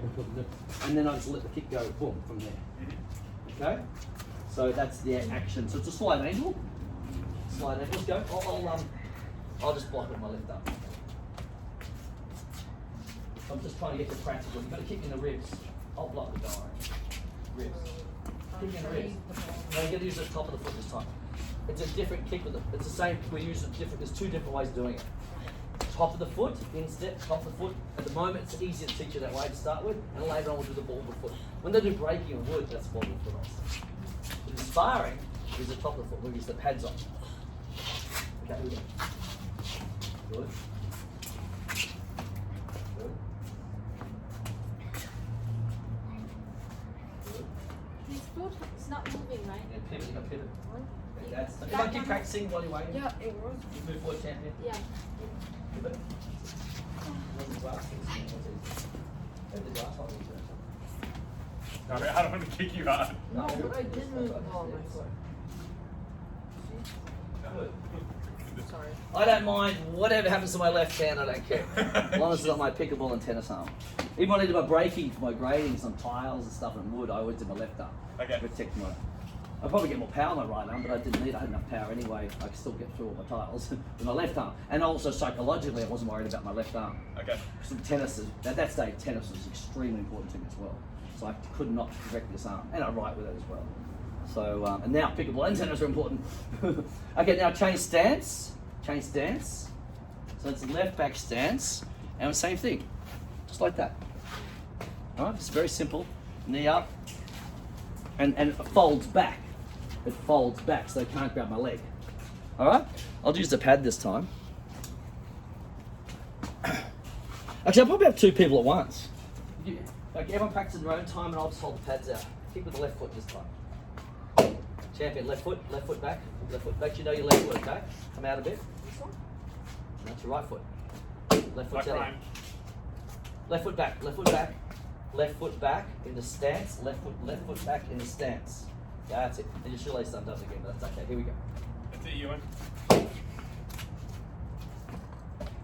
and then I just let the kick go, boom, from there. Okay. So that's the action. So it's a slide angle. Slide angle. Let's go. I'll just block it with my left arm. I'm just trying to get the practical. You've got to kick in the ribs. I'll block the guy. Ribs. Kick in the ribs. No, you got to use the top of the foot this time. It's a different kick with it. It's the same. We use it different. There's two different ways of doing it. Top of the foot, instep, top of the foot. At the moment, it's easier to teach you that way to start with, and later on we'll do the ball of the foot. When they do breaking of wood, that's ball of the foot also. But the sparring is the top of the foot. We use the pads on. Okay, here we go. Good. Good. Good. His foot is not moving, right? And pivot, you got pivot. Okay, that's. If I keep practicing while you're waiting. Yeah, it was. You move forward, champion. Yeah. Pivot. Wasn't glass, it's easy. Maybe the glass one easier. Sorry, I don't want to kick you hard. No, but I did move the ball on my foot. Good. Sorry. I don't mind whatever happens to my left hand, I don't care. As long as it's not my pickleball and tennis arm. Even when I did my breaking for my gradings on tiles and stuff and wood, I always did my left arm. Okay. To protect my. I'd probably get more power on my right arm, but I didn't need. I had enough power anyway. I could still get through all my tiles with my left arm. And also psychologically, I wasn't worried about my left arm. Okay. Some tennis, at that stage, tennis was extremely important to me as well. So I could not direct this arm, and I write with it as well. So, and now pickleball and tennis are important. Okay, now change stance. Change stance. So it's left back stance, and the same thing, just like that. All right, it's very simple. Knee up, and it folds back. It folds back, so they can't grab my leg. All right, I'll use the pad this time. Actually, I'll probably have two people at once. Like everyone practice in their own time, and I'll just hold the pads out. Kick with the left foot this time. Champion, left foot back, left foot back. You know your left foot, okay? Come out a bit. This one? That's your right foot. Left foot Like down. Ryan. Left foot back, left foot back. Left foot back in the stance, left foot back in the stance. Yeah, that's it. And your shoelace undone again, but that's okay. Here we go. That's it, Ewan.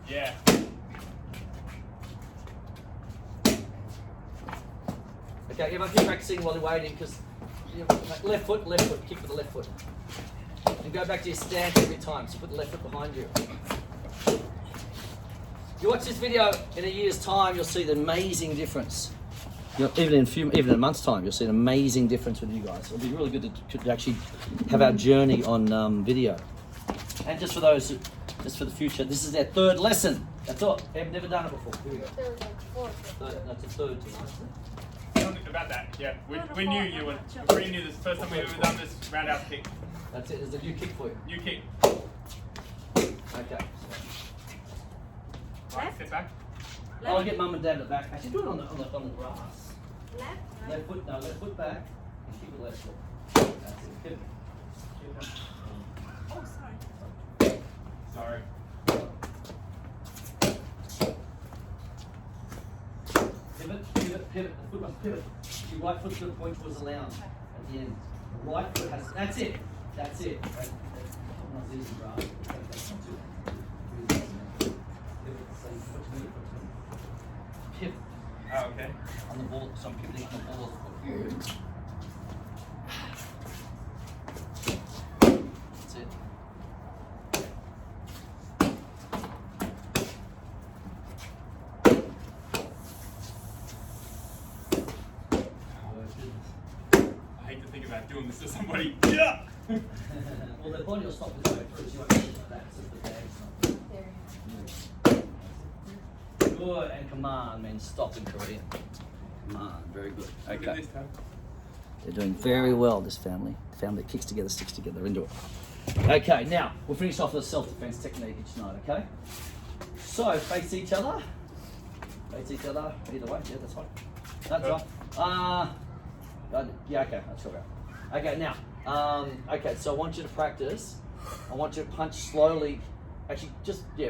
Yeah. Okay, everyone keep practicing while you're waiting, because left foot, kick with the left foot. And go back to your stance every time, so put the left foot behind you. If you watch this video in a year's time, you'll see the amazing difference. Even in a month's time, you'll see an amazing difference with you guys. It'll be really good to actually have our journey on video. And just for those, just for the future, this is their third lesson. That's all. They've never done it before. Here we go. There was like four. Third, that's a third tonight. About that, yeah. We No, knew four. Ewan. We're pretty new. This is the first time we've ever done this roundhouse kick. That's it. There's a new kick for you. New kick. Okay. Right, sit back. I'll get mum and dad at the back. Actually, do it on the grass. Left, right. Left foot back, and keep the left foot. That's it. Pivot. Oh, sorry. Sorry. Pivot. The foot must pivot. Your right foot's going to point towards the lounge at the end. The right foot has. That's it. That's not easy, right? That's not too easy. Pivot. Oh, okay. On the ball, so I'm pivoting on the ball of the foot. That's it. I hate to think about doing this to somebody. Yeah. Well, the body will stop this way through, so you won't get like that. So the bag's not. There. Good, and command means stop in Korean. Command, very good. Look at Okay. this time. They're doing very well, this family. The family that kicks together, sticks together, into it. Okay, now, we'll finish off with a self-defense technique each night, okay? So face each other. Face each other. Either way. Yeah, that's fine. That's right. Yeah. Okay. That's all right. Okay. Now. Okay. So I want you to practice. I want you to punch slowly. Actually,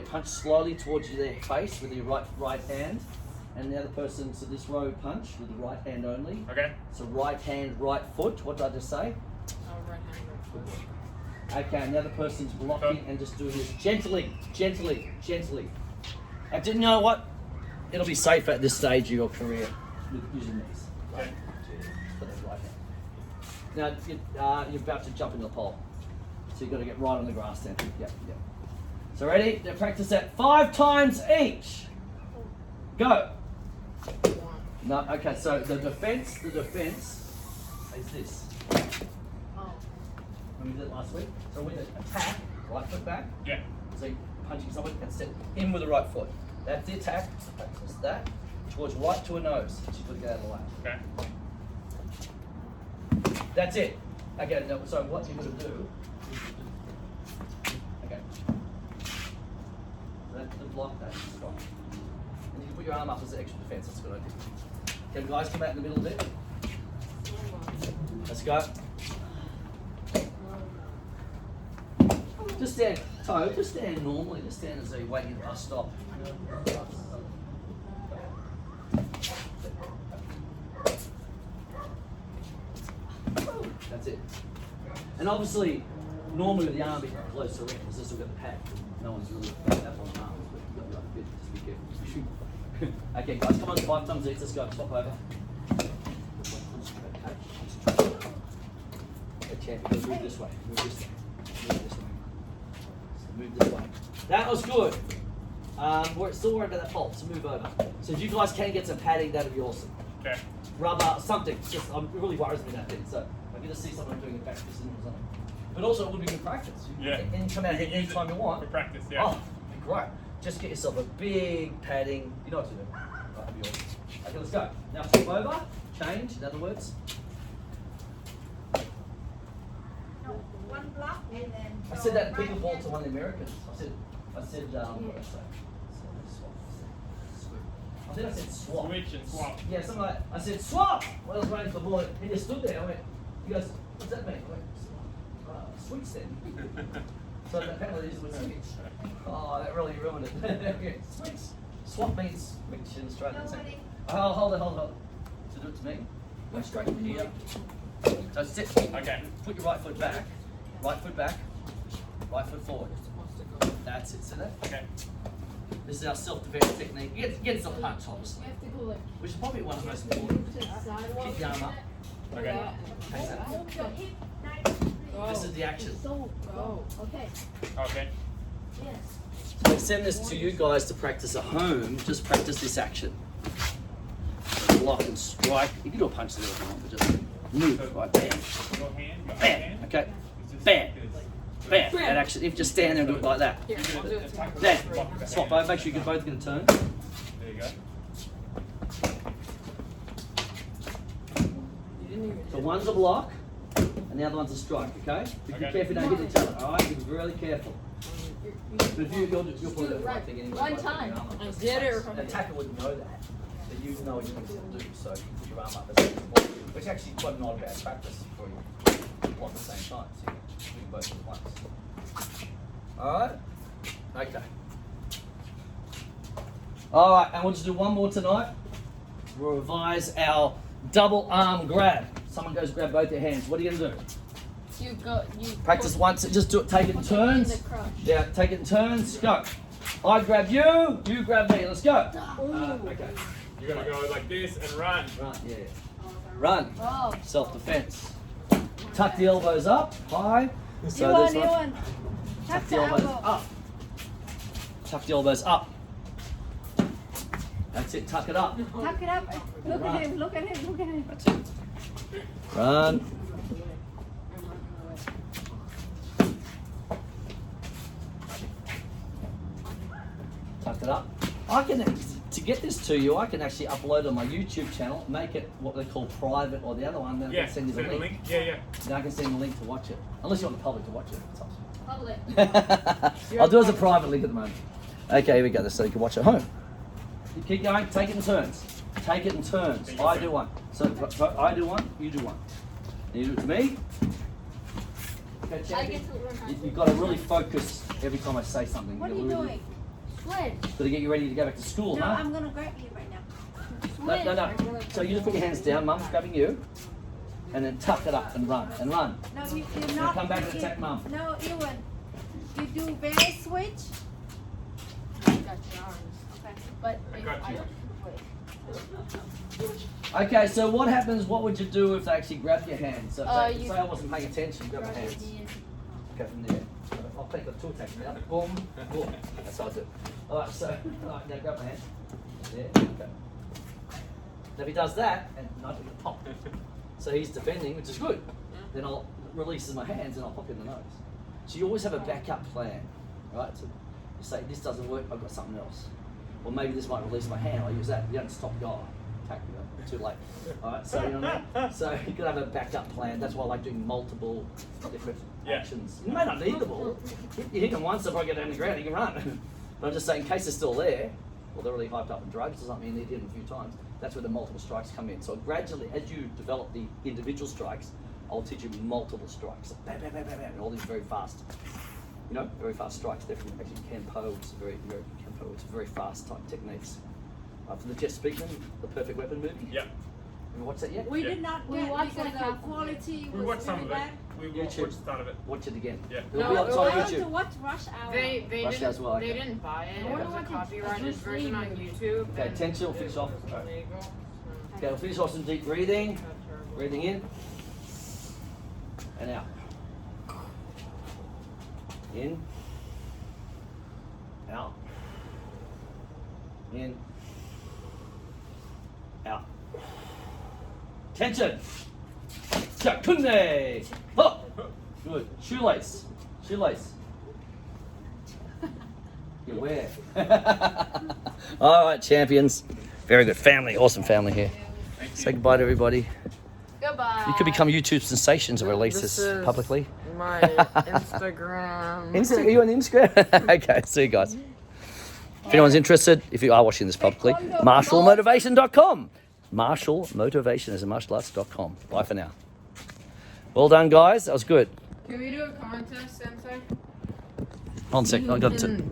punch slowly towards their face with your right hand, and the other person. So this row punch with the right hand only. Okay. So right hand, right foot. What did I just say? Right hand, right foot. Okay, and the other person's blocking and just doing this gently. Actually, you know what? It'll be safer at this stage of your career with using these. Okay. For the right hand. Now, you're about to jump into the pole. So you've got to get right on the grass then. Yep. So ready? Now practice that 5 times each. Go. No, okay, so the defense is this. We did it last week. So with an attack, right foot back. Yeah. So you're punching someone and step in with the right foot. That's the attack. Practice that. Towards right to a nose. So you've got to get out of the way. Okay. That's it. Okay, now, so what you're going to do. Okay. That's the block, that's the strong. And you can put your arm up as an extra defense. That's a good idea. Okay, guys, come out in the middle a bit. Let's go. Just stand, toe, just stand normally, just stand as though you're waiting at the bus stop. That's it. And obviously, normally with the arm, be closer in, because this will get the pad. No one's really got that long arms, but you've got the right bit, just be careful. Okay, guys, come on, 5 times each, let's go, swap over. Okay, champion, move this way, move this way, move this way. Move this way. That was good. We're still worried about that pulse, so move over. So if you guys can get some padding, that'd be awesome. Okay. Rubber, something. Just, it really worries me that thing. So I get to see someone doing a back fist or something. But also, it would be good practice. Yeah. And come out here anytime you want. For practice, yeah. Oh, it'd be great. Just get yourself a big padding. You know what to do. Right, that'd be awesome. Okay, let's go. Now flip over. Change, in other words. No, one block and then. I said that in right pickleball hand. to one of the Americans. I said, what did I say? I think I said swap. Switch and swap. Yeah, something like, I said swap! When I was running for the ball, he just stood there. I went, he goes, what's that mean? I went, switch then. So apparently this was switch. Oh, that really ruined it. Switch. Swap means switch in Australian. Nobody. Oh, hold it. To do it to me, go straight to here. So sit. Okay. Put your right foot back. Right foot back. Right foot forward. That's it. See that? Okay. This is our self-defense technique. You get some punch, obviously. You have to go like Which is probably one of the most important. to the sidewalk. Keep your arm up. Okay. Face that. Hold your hip nice and straight. This is the action. So go. Okay. Okay. Yes. So I send this to you guys to practice at home. Just practice this action. Block and strike. You can do a punch there if you want, but just move. Right, bam. Your hand, your Bam. hand. Okay. It's just Bam. like this. Bam. That action. If you just stand there and do it like that. Here, I'll do it tomorrow. There. Swap over. Make sure you both get a turn. There you go. So one's a block, and the other one's a strike. Okay. Be Okay. careful, don't hit each other. All right. Be really careful. But if you'll do the right thing anyway. One by putting time. your arm up. I did it. The attacker wouldn't know that. But you know what you're going to do. So you put your arm up as a ball, which actually is quite not a bad practice for you. Block at the same time. So you can do both at once. Alright? Okay. Alright, and we'll just do one more tonight. We'll revise our double arm grab. Someone goes grab both your hands. What are you going to do? You go. You Practice put- once, just do it, take it in put turns. In the crotch. Yeah, take it in turns. Go. I grab you, you grab me. Let's go. Ooh. Okay. You're gonna go like this and run. Run, yeah. Run. Oh. Self-defense. Tuck the elbows up, high. So You this won. one. Tuck Tuck the the elbows elbow. up. Tuck the elbows up. That's it, tuck it up. Tuck it up. Look Run. at him. Look at him. Look at him. That's it. Run. Tuck it up. I can, to get this to you, I can actually upload it on my YouTube channel, make it what they call private or the other one, then I Yeah. can send you the Send link. Yeah, yeah. Then I can send you the link to watch it. Unless you want the public to watch it. It's up to you. Public. I'll do it as a private link at the moment. Okay, here we go. So you can watch at home. You keep going. Take it in turns. Take it in turns. I do one. So I do one. You do one. And you do it to me. Okay, I champion. get to learn how to You've got to really focus every time I say something. What are You've you gotta really- doing? swim. Gotta get you ready to go back to school, No, huh? I'm gonna grab you right now. No. So you just put your hands down. Mum's grabbing you, and then tuck it up and run and run. No, you're Now not. come back and attack Mum. No, Ewan. You do very switch. I got your arms. Okay. But I got you. Okay, so what happens? What would you do if they actually grab your hand? So if You- say I wasn't paying attention, grab my hands. Go from there. I'll take the two attacks now. Boom, boom. That's what I do. Alright, so now grab my hand. There, okay. Now if he does that, and not with the pop. So he's defending, which is good. Then I'll release my hands and I'll pop in the nose. So you always have a backup plan, right? So you say this doesn't work, I've got something else. Or maybe this might release my hand, I'll use that. You don't stop the guy. Attack me, too late. Alright, so you know what I mean? So you've got to have a backup plan. That's why I like doing multiple different actions. You may not need them all. You hit them once, they'll probably get down the ground, you can run. But I'm just saying, in case they're still there, or they're really hyped up in drugs or something, you need to hit them a few times, that's where the multiple strikes come in. So gradually, as you develop the individual strikes, I'll teach you multiple strikes. Bam, bam, bam, bam, bam, and all these very fast, very fast strikes. Actually, Kenpo, it's very fast type techniques. For the Jeff Speakman, The Perfect Weapon movie. Yeah. Have you watched that yet? We Yeah. did not We get watched because like the half of it. quality We was watched some really of it. bad. We YouTube. watched start of it. Watch it again. Yeah. It'll No, be on, it's on I want to YouTube. watch Rush Hour. They Russia as well, they okay. didn't buy it. I It wanna was a watch it. copyrighted Bruce Lee version on movie. YouTube. Okay, and attention, we'll it finish was off. illegal, so Okay, we'll finish off some deep breathing. that's terrible. Breathing in. And out. In. Out. In. Out. Tension. Chakunde. Oh, good. Shoelace. Shoelace. You wear. All right, champions. Very good family. Awesome family here. Say goodbye to everybody. Goodbye. You could become YouTube sensations and release this is publicly. My Instagram. Are you on Instagram? Okay, see you guys. If anyone's interested, if you are watching this publicly, martialmotivation.com. Martialmotivation as in martialarts.com. Bye for now. Well done, guys. That was good. Can we do a contest, Sensei? Hold on a sec. I got to.